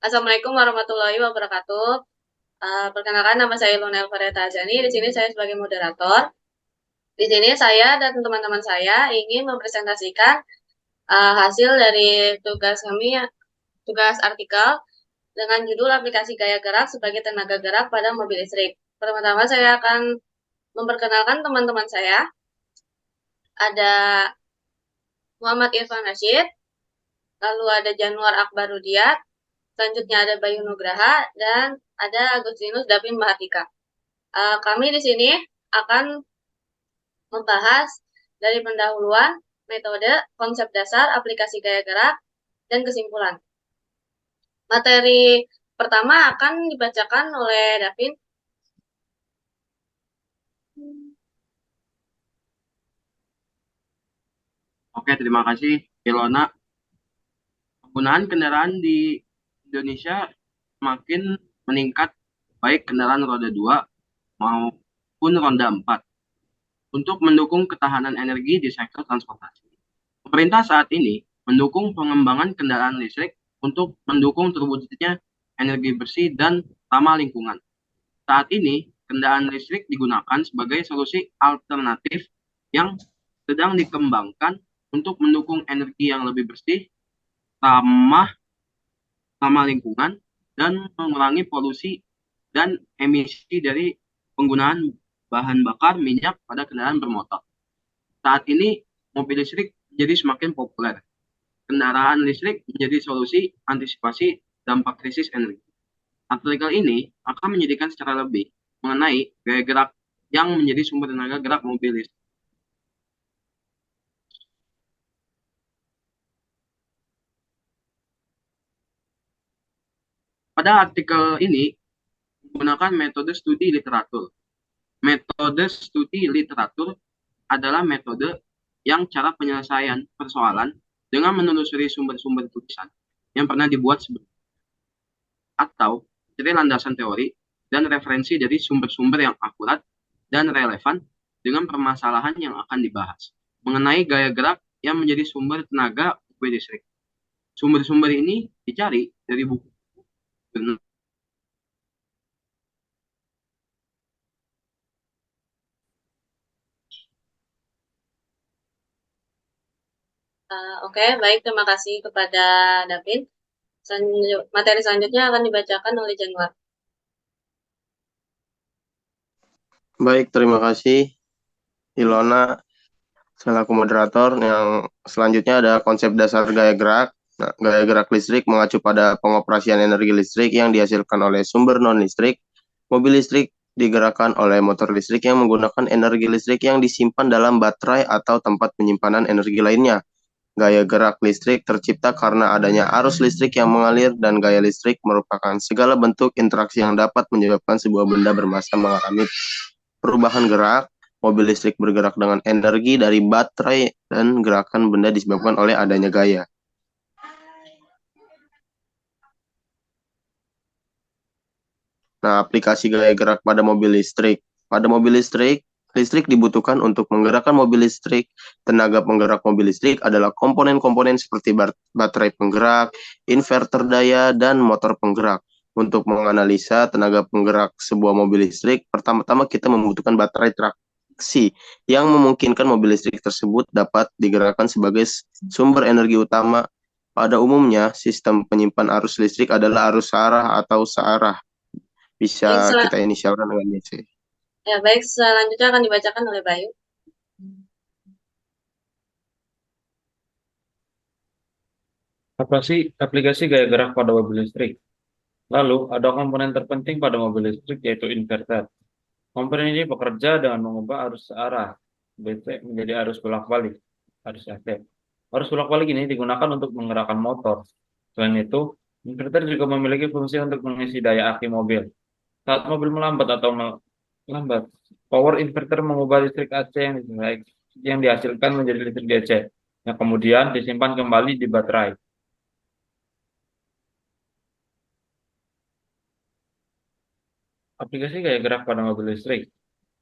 Assalamualaikum warahmatullahi wabarakatuh. Perkenalkan nama saya Lunel Fareta Azani. Di sini saya sebagai moderator. Di sini saya dan teman-teman saya ingin mempresentasikan hasil dari tugas kami, tugas artikel dengan judul aplikasi gaya gerak sebagai tenaga gerak pada mobil listrik. Pertama-tama saya akan memperkenalkan teman-teman saya. Ada Muhammad Irfan Rashid, lalu ada Januar Akbar Rudiat, selanjutnya ada Bayu Nugraha, dan ada Agustinus Davin Mahatika. Kami di sini akan membahas dari pendahuluan, metode, konsep dasar, aplikasi gaya gerak, dan kesimpulan. Materi pertama akan dibacakan oleh Davin. Oke, terima kasih, Ilona. Penggunaan kendaraan di Indonesia makin meningkat, baik kendaraan roda 2 maupun roda 4, untuk mendukung ketahanan energi di sektor transportasi. Pemerintah saat ini mendukung pengembangan kendaraan listrik untuk mendukung terwujudnya energi bersih dan ramah lingkungan. Saat ini, kendaraan listrik digunakan sebagai solusi alternatif yang sedang dikembangkan untuk mendukung energi yang lebih bersih, ramah ramah lingkungan, dan mengurangi polusi dan emisi dari penggunaan bahan bakar minyak pada kendaraan bermotor. Saat ini, mobil listrik menjadi semakin populer. Kendaraan listrik menjadi solusi antisipasi dampak krisis energi. Artikel ini akan menjadikan secara lebih mengenai gaya gerak yang menjadi sumber tenaga gerak mobil listrik. Pada artikel ini menggunakan metode studi literatur. Metode studi literatur adalah metode yang cara penyelesaian persoalan dengan menelusuri sumber-sumber tulisan yang pernah dibuat sebelumnya, atau mencari landasan teori dan referensi dari sumber-sumber yang akurat dan relevan dengan permasalahan yang akan dibahas mengenai gaya gerak yang menjadi sumber tenaga mobil listrik. Sumber-sumber ini dicari dari buku. Oke, baik, terima kasih kepada Davin. Materi selanjutnya akan dibacakan oleh Januar. Baik, terima kasih Ilona selaku moderator. Yang selanjutnya ada konsep dasar gaya gerak. Nah, gaya gerak listrik mengacu pada pengoperasian energi listrik yang dihasilkan oleh sumber non-listrik. Mobil listrik digerakkan oleh motor listrik yang menggunakan energi listrik yang disimpan dalam baterai atau tempat penyimpanan energi lainnya. Gaya gerak listrik tercipta karena adanya arus listrik yang mengalir, dan gaya listrik merupakan segala bentuk interaksi yang dapat menyebabkan sebuah benda bermassa mengalami perubahan gerak. Mobil listrik bergerak dengan energi dari baterai, dan gerakan benda disebabkan oleh adanya gaya. Nah, aplikasi gaya gerak pada mobil listrik. Pada mobil listrik, listrik dibutuhkan untuk menggerakkan mobil listrik. Tenaga penggerak mobil listrik adalah komponen-komponen seperti baterai penggerak, inverter daya, dan motor penggerak. Untuk menganalisa tenaga penggerak sebuah mobil listrik, pertama-tama kita membutuhkan baterai traksi yang memungkinkan mobil listrik tersebut dapat digerakkan sebagai sumber energi utama. Pada umumnya, sistem penyimpan arus listrik adalah arus searah atau searah. Baik, Bisa kita inisialkan dengan DC. baik, selanjutnya akan dibacakan oleh Bayu. Apa sih aplikasi gaya gerak pada mobil listrik? Lalu, ada komponen terpenting pada mobil listrik, yaitu inverter. Komponen ini bekerja dengan mengubah arus searah DC menjadi arus bolak-balik, arus AC. Arus bolak-balik ini digunakan untuk menggerakkan motor. Selain itu, inverter juga memiliki fungsi untuk mengisi daya aki mobil. Saat mobil melambat atau melambat, power inverter mengubah listrik AC yang dihasilkan menjadi listrik DC, yang kemudian disimpan kembali di baterai. Aplikasi gaya gerak pada mobil listrik.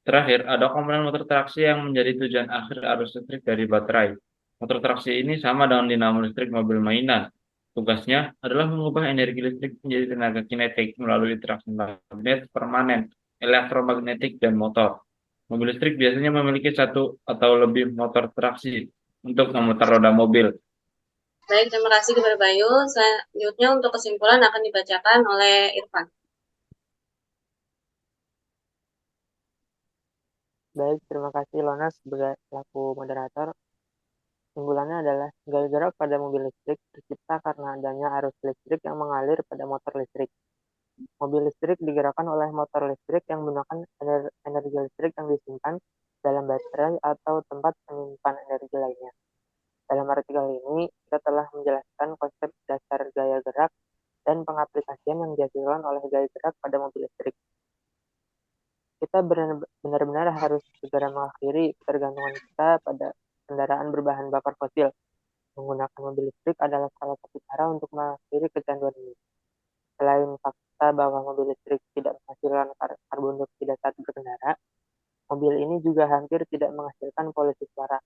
Terakhir, ada komponen motor traksi yang menjadi tujuan akhir arus listrik dari baterai. Motor traksi ini sama dengan dinamo listrik mobil mainan. Tugasnya adalah mengubah energi listrik menjadi tenaga kinetik melalui interaksi magnet permanen, elektromagnetik, dan motor. Mobil listrik biasanya memiliki satu atau lebih motor traksi untuk memutar roda mobil. Baik, terima kasih kepada Bayu. Selanjutnya untuk kesimpulan akan dibacakan oleh Irfan. Baik, terima kasih Lona sebagai selaku moderator. Kesimpulannya adalah gaya gerak pada mobil listrik tercipta karena adanya arus listrik yang mengalir pada motor listrik. Mobil listrik digerakkan oleh motor listrik yang menggunakan energi listrik yang disimpan dalam baterai atau tempat penyimpan energi lainnya. Dalam artikel ini, kita telah menjelaskan konsep dasar gaya gerak dan pengaplikasian yang dihasilkan oleh gaya gerak pada mobil listrik. Kita benar-benar harus segera mengakhiri ketergantungan kita pada kendaraan berbahan bakar fosil. Menggunakan mobil listrik adalah salah satu cara untuk mengakhiri kecanduan ini. Selain fakta bahwa mobil listrik tidak menghasilkan karbon dioksida saat berkendara, mobil ini juga hampir tidak menghasilkan polusi suara.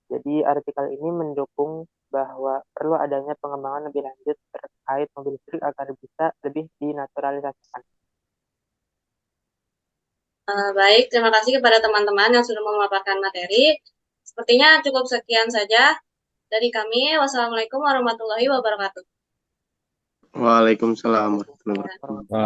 Jadi artikel ini mendukung bahwa perlu adanya pengembangan lebih lanjut terkait mobil listrik agar bisa lebih dinaturalisasikan. Baik, terima kasih kepada teman-teman yang sudah memaparkan materi. Sepertinya cukup sekian saja dari kami. Wassalamualaikum warahmatullahi wabarakatuh. Waalaikumsalam warahmatullahi wabarakatuh.